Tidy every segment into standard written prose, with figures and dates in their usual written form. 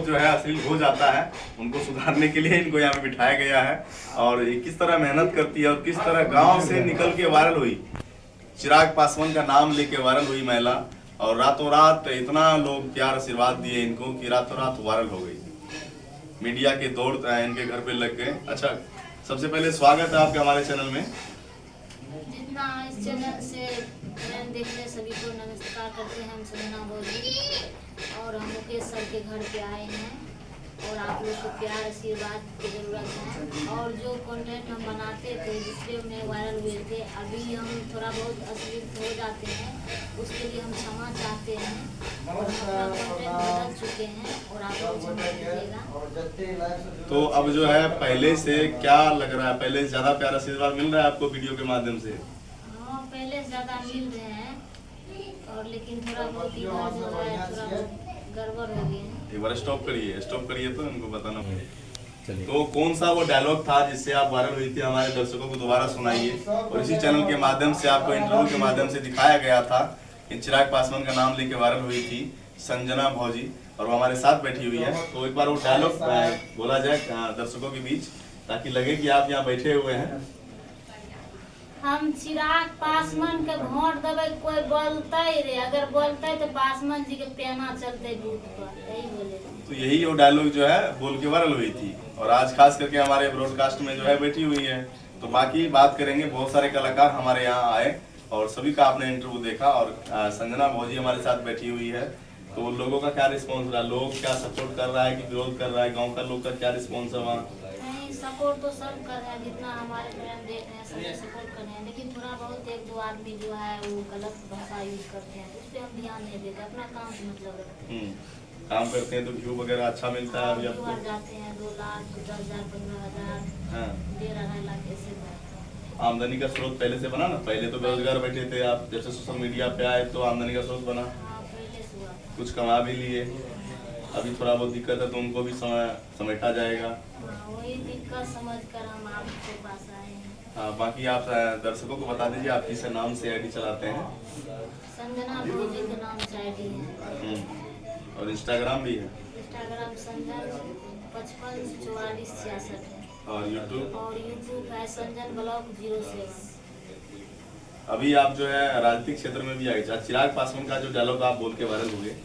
जो है अश्लील हो जाता है, उनको सुधारने के लिए इनको यहाँ पे बिठाया गया है। और ये किस तरह मेहनत करती है और किस तरह गांव से निकल के वायरल हुई, चिराग पासवान का नाम लेके वायरल हुई महिला, और रातों रात इतना लोग प्यार आशीर्वाद दिए इनको कि रातों रात वायरल हो गई। मीडिया के दौड़ इनके घर पे लग गए। अच्छा, सबसे पहले स्वागत है आपके हमारे चैनल में। जितना इस चैनल से ट्रेंड देखते हैं सभी को नमस्कार करते हैं। हम संजना भौजी और हम मुकेश सर के घर पे आए हैं और आप लोग को प्यार आशीर्वाद की ज़रूरत है। और जो कंटेंट हम बनाते थे जिससे उन्हें वायरल हुए थे, अभी हम थोड़ा बहुत अश्लील हो जाते हैं, उसके लिए हम क्षमा चाहते हैं और अपना कंटेंट बदल चुके हैं और आप लोग क्षमा कीजिएगा। तो अब जो है पहले से क्या लग रहा है, पहले से ज़्यादा प्यार आशीर्वाद मिल रहा है आपको वीडियो के माध्यम से? हाँ, पहले से ज़्यादा मिल रहे हैं और लेकिन थोड़ा बहुत इधर जो है थोड़ा बहुत गड़बड़ हो गई है। एक बार स्टॉप करिए तो इनको बताना। तो कौन सा वो डायलॉग था जिससे आप वायरल हुई थी, हमारे दर्शकों को दोबारा सुनाइए। और इसी चैनल के माध्यम से आपको इंटरव्यू के माध्यम से दिखाया गया था कि चिराग पासवान का नाम लेके वायरल हुई थी संजना भौजी, और वो हमारे साथ बैठी हुई है। तो एक बार वो डायलॉग बोला जाए दर्शकों के बीच, ताकि लगे कि आप यहाँ बैठे हुए हैं। हम चिराग पासवान के वोट देवे, कोई बोलते रे, अगर बोलते तो पासवान जी के पेना चलते बूथ पर, यही बोले। तो यही वो डायलॉग जो है बोल के वायरल हुई थी, और आज खास करके हमारे ब्रॉडकास्ट में जो है बैठी हुई है। तो बाकी बात करेंगे, बहुत सारे कलाकार हमारे यहाँ आए और सभी का आपने इंटरव्यू देखा, और संजना भौजी हमारे साथ बैठी हुई है। तो लोगों का क्या रिस्पॉन्स रहा, लोग क्या सपोर्ट कर रहा है कि विरोध कर रहा है, गाँव का लोग का क्या रिस्पॉन्स है वहाँ? सपोर्ट तो सब कर रहे हैं, जितना हमारे फ्रेंड देख रहे हैं सबसे सपोर्ट कर रहे हैं, लेकिन थोड़ा बहुत एक दो आदमी जो है वो गलत भाषा यूज करते हैं, उस पर हम ध्यान नहीं देते, अपना काम से मतलब रखते हैं। काम करते हैं तो व्यू वगैरह अच्छा मिलता है? अभी आपको जाते हैं 2 लाख 10,000 15,000 1.5 लाख ऐसे बढ़ते हैं। आमदनी का स्रोत पहले से बना ना? पहले तो बेरोजगार बैठे थे आप, जब से सोशल मीडिया पे आए तो आमदनी का स्रोत बना, पहले से हुआ था। कुछ कमा भी लिए। अभी थोड़ा बहुत दिक्कत है तो उनको भी समेटा जाएगा। वही दिक्कत समझ कर हम आपके पास आए हैं। हाँ, बाकी आप दर्शकों को बता दीजिए आप किस नाम से आईडी चलाते हैं? संजना भौजी के नाम से आईडी है। और इंस्टाग्राम भी है? इंस्टाग्राम संजन 55 44 66 है। और यूट्यूब है संजन ब्लॉग 07। अभी आप जो है राजनीतिक क्षेत्र में भी आए, चिराग पासवान का जो डायलॉग आप बोल के वायरल हुए,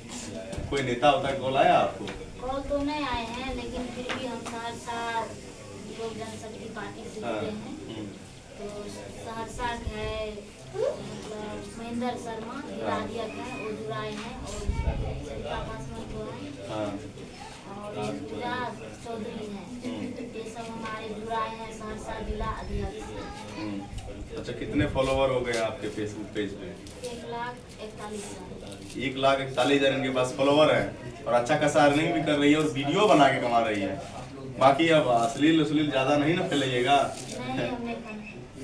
कोई नेता होता है कॉल आया आपको? कॉल तो नहीं आए हैं, लेकिन फिर भी हम सहरसा लोक जनशक्ति पार्टी से जुड़े हैं। तो सहरसा है मतलब महेंद्र शर्मा राजक है, वो जुड़ाए हैं, और चिराग पासवान को है, और पूजा चौधरी है, ये सब हमारे जुड़ाए हैं सहरसा जिला अध्यक्ष। अच्छा, कितने फॉलोवर हो गए आपके फेसबुक पेज पे? 1,41,000। 1,41,000 इनके पास फॉलोवर है, और अच्छा खासा अर्निंग भी कर रही है और वीडियो बना के कमा रही है। बाकी अब अश्लील ज्यादा नहीं ना फैलाइएगा। नहीं, हमने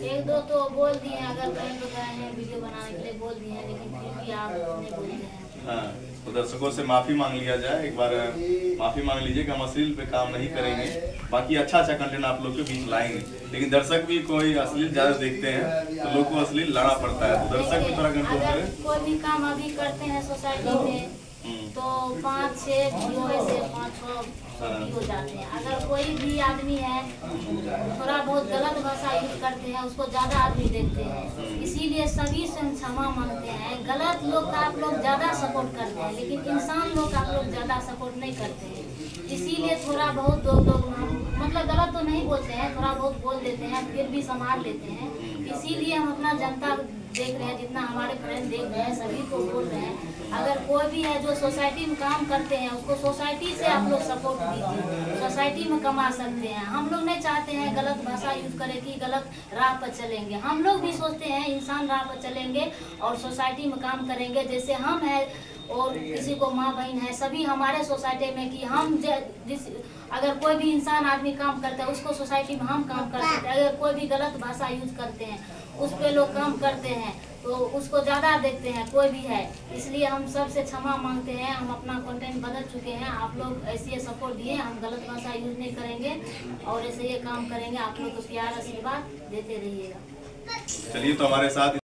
एक दो तो बोल दिए, अगर कहीं लोग आए हैं वीडियो बनाने के लिए बोल दिए हैं, लेकिन फिर भी आप नहीं बोलते हैं। हाँ, तो दर्शकों से माफी मांग लिया जाए, एक बार माफी मांग लीजिए कि हम अश्लील पे काम नहीं करेंगे। बाकी अच्छा कंटेंट आप लोग के बीच लाएंगे, लेकिन दर्शक भी कोई अश्लील ज्यादा देखते हैं तो लोग को अश्लील लाना पड़ता है, तो दर्शक भी थोड़ा कंट्रोल अगर करें। कोई भी काम अभी करते हैं सोसाइटी में तो 5-6 वीडियो ऐसे 5-6 वीडियो जाते हैं। अगर कोई भी आदमी है थोड़ा बहुत गलत भाषा यूज करते हैं, उसको ज्यादा आदमी देखते हैं, इसीलिए सभी से हम क्षमा मांगते हैं। गलत लोग का आप लोग ज्यादा सपोर्ट करते हैं, लेकिन इंसान लोग का आप लोग ज्यादा सपोर्ट नहीं करते हैं, इसीलिए थोड़ा बहुत लोग मतलब गलत तो नहीं बोलते हैं, थोड़ा बहुत बोल देते हैं, फिर भी संभाल लेते हैं। इसीलिए हम अपना जनता देख रहे हैं, जितना हमारे फ्रेंड देख रहे हैं सभी को बोल रहे हैं, अगर कोई भी है जो सोसाइटी में काम करते हैं उसको सोसाइटी से आप लोग सपोर्ट कीजिए, सोसाइटी में कमा सकते हैं। हम लोग नहीं चाहते हैं गलत भाषा यूज करें कि गलत राह पर चलेंगे, हम लोग भी सोचते हैं इंसान राह पर चलेंगे और सोसाइटी में काम करेंगे, जैसे हम हैं और किसी को माँ बहन है, सभी हमारे सोसाइटी में कि हम जिस अगर कोई भी इंसान आदमी काम करता है उसको सोसाइटी में हम काम कर सकते हैं। अगर कोई भी गलत भाषा यूज करते हैं उस पे लोग काम करते हैं तो उसको ज़्यादा देखते हैं, कोई भी है, इसलिए हम सबसे क्षमा मांगते हैं। हम अपना कंटेंट बदल चुके हैं, आप लोग ऐसे सपोर्ट दिए, हम गलत भाषा यूज नहीं करेंगे और ऐसे ये काम करेंगे। आप लोग को प्यार आशीर्वाद देते रहिएगा। चलिए, तो हमारे साथ